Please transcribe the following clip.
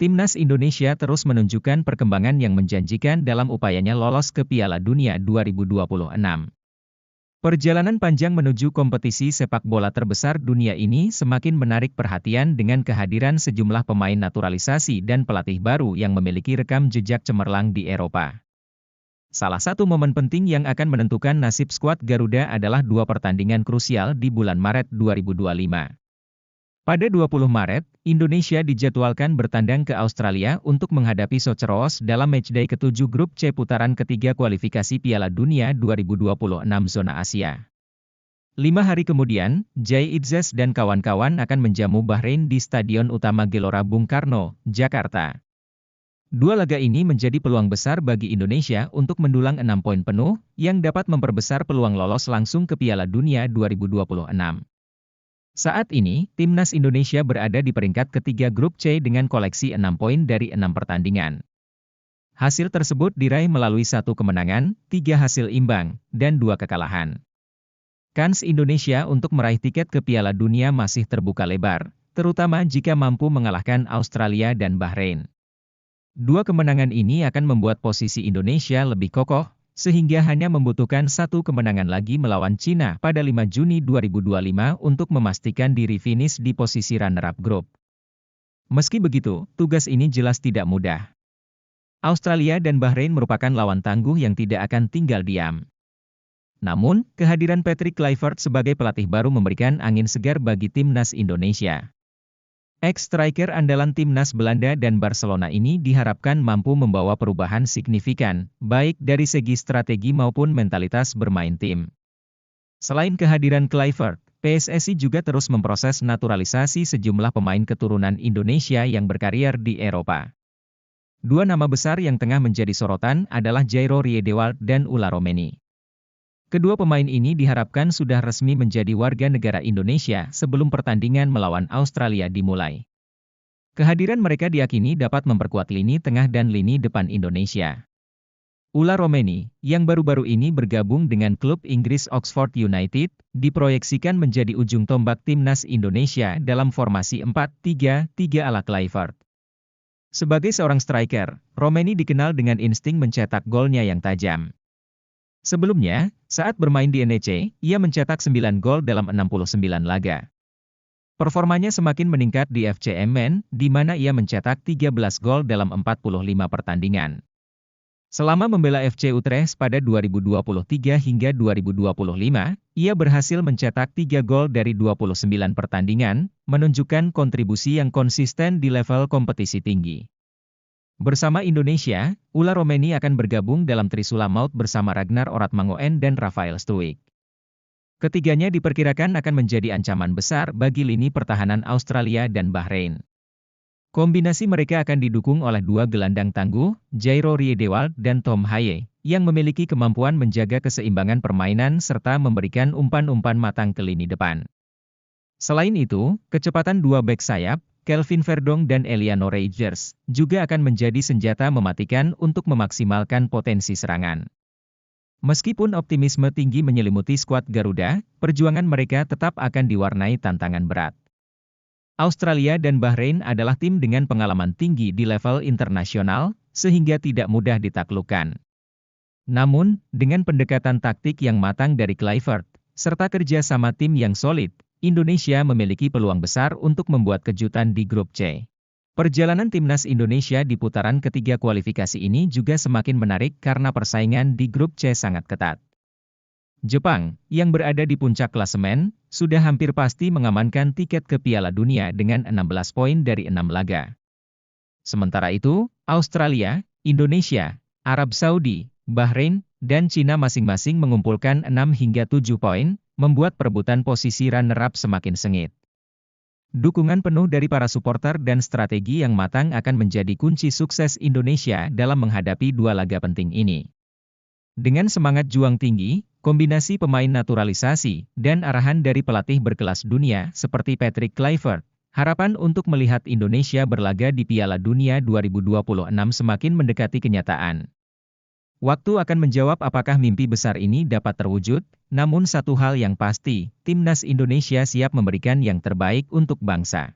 Timnas Indonesia terus menunjukkan perkembangan yang menjanjikan dalam upayanya lolos ke Piala Dunia 2026. Perjalanan panjang menuju kompetisi sepak bola terbesar dunia ini semakin menarik perhatian dengan kehadiran sejumlah pemain naturalisasi dan pelatih baru yang memiliki rekam jejak cemerlang di Eropa. Salah satu momen penting yang akan menentukan nasib skuad Garuda adalah dua pertandingan krusial di bulan Maret 2025. Pada 20 Maret, Indonesia dijadwalkan bertandang ke Australia untuk menghadapi Soceros dalam matchday ke-7 grup C putaran ketiga kualifikasi Piala Dunia 2026 zona Asia. 5 hari kemudian, Jai Itzes dan kawan-kawan akan menjamu Bahrain di Stadion Utama Gelora Bung Karno, Jakarta. Dua laga ini menjadi peluang besar bagi Indonesia untuk mendulang 6 poin penuh, yang dapat memperbesar peluang lolos langsung ke Piala Dunia 2026. Saat ini, Timnas Indonesia berada di peringkat ketiga grup C dengan koleksi 6 poin dari 6 pertandingan. Hasil tersebut diraih melalui 1 kemenangan, 3 hasil imbang, dan 2 kekalahan. Kans Indonesia untuk meraih tiket ke Piala Dunia masih terbuka lebar, terutama jika mampu mengalahkan Australia dan Bahrain. Dua kemenangan ini akan membuat posisi Indonesia lebih kokoh, sehingga hanya membutuhkan 1 kemenangan lagi melawan Cina pada 5 Juni 2025 untuk memastikan diri finish di posisi runner-up grup. Meski begitu, tugas ini jelas tidak mudah. Australia dan Bahrain merupakan lawan tangguh yang tidak akan tinggal diam. Namun, kehadiran Patrick Kluivert sebagai pelatih baru memberikan angin segar bagi Timnas Indonesia. Ex-striker andalan Timnas Belanda dan Barcelona ini diharapkan mampu membawa perubahan signifikan, baik dari segi strategi maupun mentalitas bermain tim. Selain kehadiran Kluivert, PSSI juga terus memproses naturalisasi sejumlah pemain keturunan Indonesia yang berkarier di Eropa. Dua nama besar yang tengah menjadi sorotan adalah Jairo Riedewald dan Ulla Romeni. Kedua pemain ini diharapkan sudah resmi menjadi warga negara Indonesia sebelum pertandingan melawan Australia dimulai. Kehadiran mereka diyakini dapat memperkuat lini tengah dan lini depan Indonesia. Ulla Romeni, yang baru-baru ini bergabung dengan klub Inggris Oxford United, diproyeksikan menjadi ujung tombak Timnas Indonesia dalam formasi 4-3-3 ala Kluivert. Sebagai seorang striker, Romeni dikenal dengan insting mencetak golnya yang tajam. Sebelumnya, saat bermain di NEC, ia mencetak 9 gol dalam 69 laga. Performanya semakin meningkat di FC Emmen, di mana ia mencetak 13 gol dalam 45 pertandingan. Selama membela FC Utrecht pada 2023 hingga 2025, ia berhasil mencetak 3 gol dari 29 pertandingan, menunjukkan kontribusi yang konsisten di level kompetisi tinggi. Bersama Indonesia, Ulla Romeni akan bergabung dalam Trisula Maut bersama Ragnar Oratmangoen dan Rafael Struijk. Ketiganya diperkirakan akan menjadi ancaman besar bagi lini pertahanan Australia dan Bahrain. Kombinasi mereka akan didukung oleh dua gelandang tangguh, Jairo Riedewald dan Tom Haye, yang memiliki kemampuan menjaga keseimbangan permainan serta memberikan umpan-umpan matang ke lini depan. Selain itu, kecepatan dua bek sayap, Kelvin Verdong dan Eliano Reijers, juga akan menjadi senjata mematikan untuk memaksimalkan potensi serangan. Meskipun optimisme tinggi menyelimuti skuad Garuda, perjuangan mereka tetap akan diwarnai tantangan berat. Australia dan Bahrain adalah tim dengan pengalaman tinggi di level internasional, sehingga tidak mudah ditaklukkan. Namun, dengan pendekatan taktik yang matang dari Kluivert, serta kerja sama tim yang solid, Indonesia memiliki peluang besar untuk membuat kejutan di grup C. Perjalanan Timnas Indonesia di putaran ketiga kualifikasi ini juga semakin menarik karena persaingan di grup C sangat ketat. Jepang, yang berada di puncak klasemen, sudah hampir pasti mengamankan tiket ke Piala Dunia dengan 16 poin dari 6 laga. Sementara itu, Australia, Indonesia, Arab Saudi, Bahrain, dan Cina masing-masing mengumpulkan 6 hingga 7 poin, membuat perebutan posisi runner-up semakin sengit. Dukungan penuh dari para supporter dan strategi yang matang akan menjadi kunci sukses Indonesia dalam menghadapi dua laga penting ini. Dengan semangat juang tinggi, kombinasi pemain naturalisasi, dan arahan dari pelatih berkelas dunia seperti Patrick Kluivert, harapan untuk melihat Indonesia berlaga di Piala Dunia 2026 semakin mendekati kenyataan. Waktu akan menjawab apakah mimpi besar ini dapat terwujud, namun satu hal yang pasti, Timnas Indonesia siap memberikan yang terbaik untuk bangsa.